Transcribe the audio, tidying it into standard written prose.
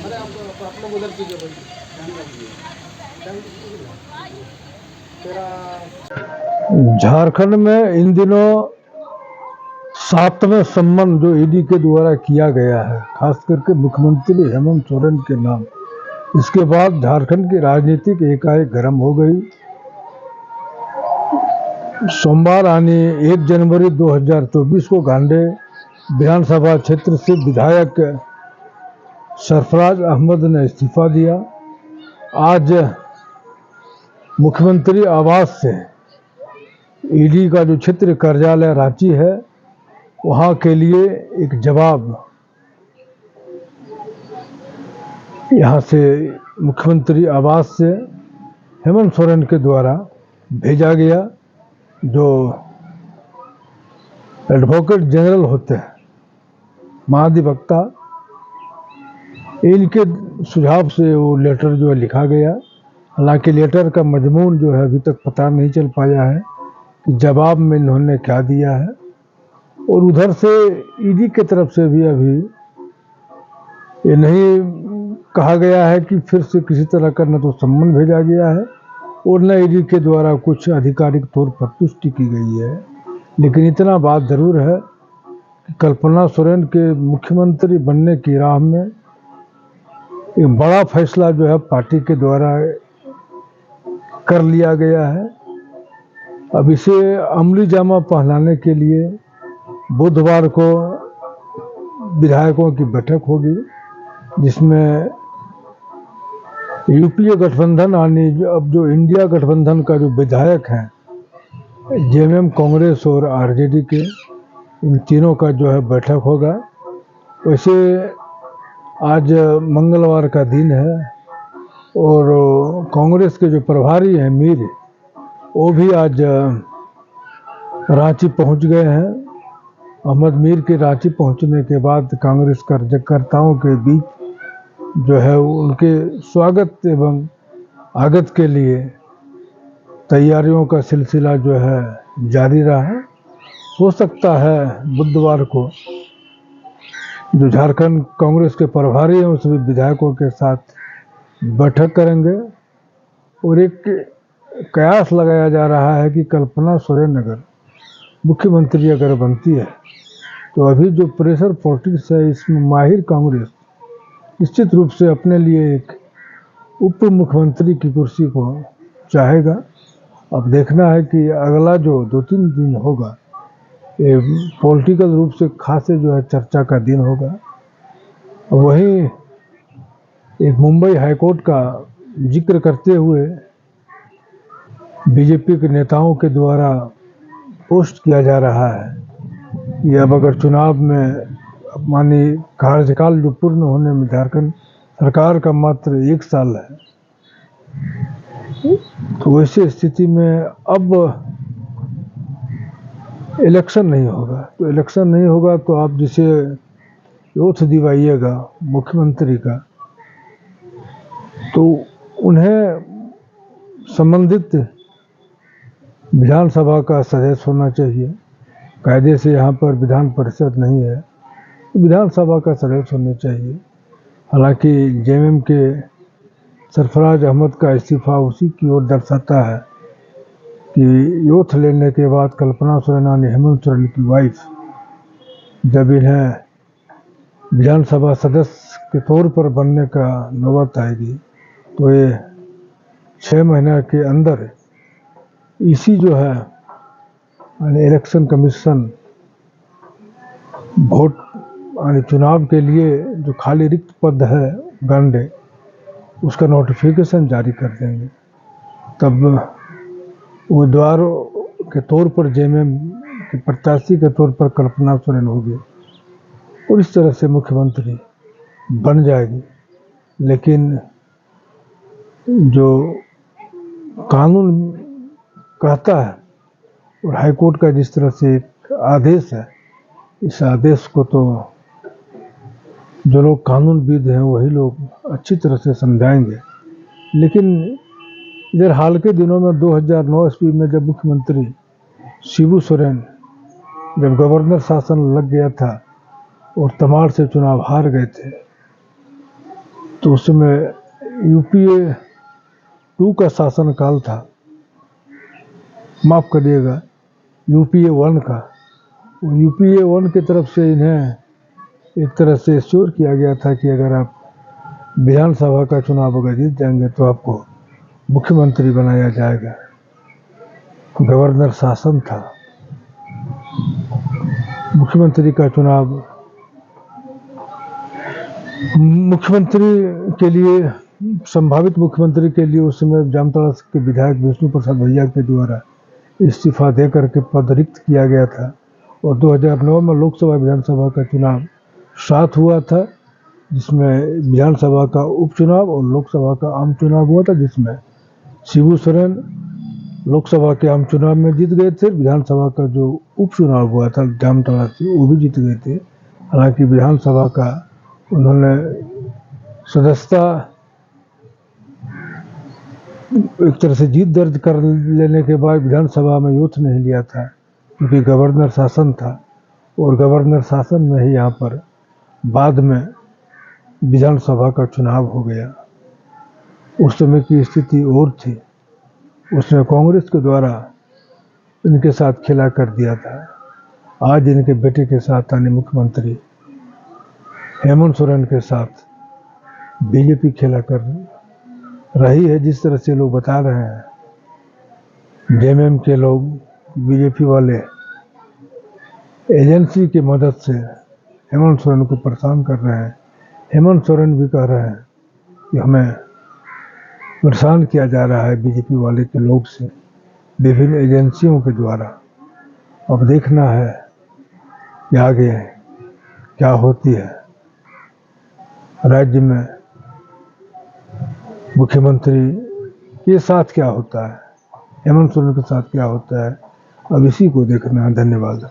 आप लोग उधर कीजिए भाई, झारखंड में इन दिनों 7वें सम्मन जो ईडी के द्वारा किया गया है, खास करके मुख्यमंत्री हेमंत सोरेन के नाम, इसके बाद झारखंड की राजनीतिक एकाएक गर्म हो गई। सोमवार यानी 1 जनवरी 2024 को गांधी विधानसभा क्षेत्र से विधायक सरफराज अहमद ने इस्तीफा दिया। आज मुख्यमंत्री आवास से ईडी का जो क्षेत्र कार्यालय रांची है, वहां के लिए एक जवाब यहां से मुख्यमंत्री आवास से हेमंत सोरेन के द्वारा भेजा गया। जो एडवोकेट जनरल होते हैं, महाधिवक्ता, इनके सुझाव से वो लेटर जो है लिखा गया। हालांकि लेटर का मजमून जो है अभी तक पता नहीं चल पाया है कि जवाब में इन्होंने क्या दिया है, और उधर से ईडी की तरफ से भी अभी ये नहीं कहा गया है कि फिर से किसी तरह का न तो सम्मन भेजा गया है और न ईडी के द्वारा कुछ आधिकारिक तौर पर पुष्टि की गई है। लेकिन इतना बात जरूर है कि कल्पना सोरेन के मुख्यमंत्री बनने की राह में एक बड़ा फैसला जो है पार्टी के द्वारा कर लिया गया है। अब इसे अमली जामा पहनाने के लिए बुधवार को विधायकों की बैठक होगी, जिसमें यूपीए गठबंधन यानी अब जो इंडिया गठबंधन का जो विधायक हैं, जेएमएम, कांग्रेस और आरजेडी के, इन तीनों का जो है बैठक होगा। वैसे आज मंगलवार का दिन है और कांग्रेस के जो प्रभारी हैं मीर, वो भी आज रांची पहुंच गए हैं। अहमद मीर के रांची पहुंचने के बाद कांग्रेस कार्यकर्ताओं के बीच जो है उनके स्वागत एवं आगत के लिए तैयारियों का सिलसिला जो है जारी रहा। हो सकता है बुधवार को जो झारखंड कांग्रेस के प्रभारी हैं उस सभी विधायकों के साथ बैठक करेंगे, और एक कयास लगाया जा रहा है कि कल्पना सोरेन अगर मुख्यमंत्री अगर बनती है तो अभी जो प्रेशर पॉलिटिक्स है इसमें माहिर कांग्रेस निश्चित रूप से अपने लिए एक उप मुख्यमंत्री की कुर्सी को चाहेगा। अब देखना है कि अगला जो 2-3 दिन होगा ये पॉलिटिकल रूप से खासे जो है चर्चा का दिन होगा। वहीं एक मुंबई हाईकोर्ट का जिक्र करते हुए बीजेपी के नेताओं के द्वारा पोस्ट किया जा रहा है कि अब अगर चुनाव में मानी कार्यकाल जो पूर्ण होने में झारखंड सरकार का मात्र 1 साल है, तो वैसी स्थिति में अब इलेक्शन नहीं होगा। तो इलेक्शन नहीं होगा तो आप जिसे ओथ दिवाइएगा मुख्यमंत्री का, तो उन्हें संबंधित विधानसभा का सदस्य होना चाहिए। कायदे से यहाँ पर विधान परिषद नहीं है, विधानसभा का सदस्य होने चाहिए। हालांकि जेएमएम के सरफराज अहमद का इस्तीफा उसी की ओर दर्शाता है कि ओथ लेने के बाद कल्पना सोरेन यानी हेमंत सोरेन की वाइफ जब इन्हें विधानसभा सदस्य के तौर पर बनने का नौबत आएगी तो ये 6 महीने के अंदर इसी जो है इलेक्शन कमीशन वोट यानी चुनाव के लिए जो खाली रिक्त पद है गांडे, उसका नोटिफिकेशन जारी कर देंगे। तब उम्मीदवार के तौर पर जेएमएम के प्रत्याशी के तौर पर कल्पना सोरेन होगी और इस तरह से मुख्यमंत्री बन जाएगी। लेकिन जो कानून कहता है और हाईकोर्ट का जिस तरह से एक आदेश है, इस आदेश को तो जो लोग कानूनविद हैं वही लोग अच्छी तरह से समझाएंगे। लेकिन इधर हाल के दिनों में 2009 ईस्वी में जब मुख्यमंत्री शिबू सोरेन जब गवर्नर शासन लग गया था और तमाड़ से चुनाव हार गए थे, तो उस समय यूपीए 2 का शासनकाल था, माफ़ करिएगा यूपीए 1 का। यूपीए 1 की तरफ से इन्हें एक तरह से इंश्योर किया गया था कि अगर आप विधानसभा का चुनाव अगर जीत जाएंगे तो आपको मुख्यमंत्री बनाया जाएगा। गवर्नर शासन था। मुख्यमंत्री का चुनाव, मुख्यमंत्री के लिए, संभावित मुख्यमंत्री के लिए उस समय जामताड़ा के विधायक विष्णु प्रसाद भैया के द्वारा इस्तीफा दे करके पद रिक्त किया गया था। और 2009 में लोकसभा विधानसभा का चुनाव साथ हुआ था, जिसमें विधानसभा का उपचुनाव और लोकसभा का आम चुनाव हुआ था, जिसमें शिबू सोरेन लोकसभा के आम चुनाव में जीत गए थे। विधानसभा का जो उपचुनाव हुआ था जामताड़ा से, वो भी जीत गए थे। हालांकि विधानसभा का उन्होंने सदस्यता एक तरह से जीत दर्ज कर लेने के बाद विधानसभा में यूथ नहीं लिया था, क्योंकि गवर्नर शासन था। और गवर्नर शासन में ही यहाँ पर बाद में विधानसभा का चुनाव हो गया। उस समय की स्थिति और थी। उसमें कांग्रेस के द्वारा इनके साथ खेला कर दिया था। आज इनके बेटे के साथ यानी मुख्यमंत्री हेमंत सोरेन के साथ बीजेपी खेला कर रही है। जिस तरह से लोग बता रहे हैं, जेएमएम के लोग, बीजेपी वाले एजेंसी की मदद से हेमंत सोरेन को परेशान कर रहे हैं। हेमंत सोरेन भी कह रहे हैं कि हमें परेशान किया जा रहा है बीजेपी वाले के लोग से, विभिन्न एजेंसियों के द्वारा। अब देखना है कि आगे क्या होती है राज्य में, मुख्यमंत्री के साथ क्या होता है, हेमंत सोरेन के साथ क्या होता है। अब इसी को देखना है। धन्यवाद।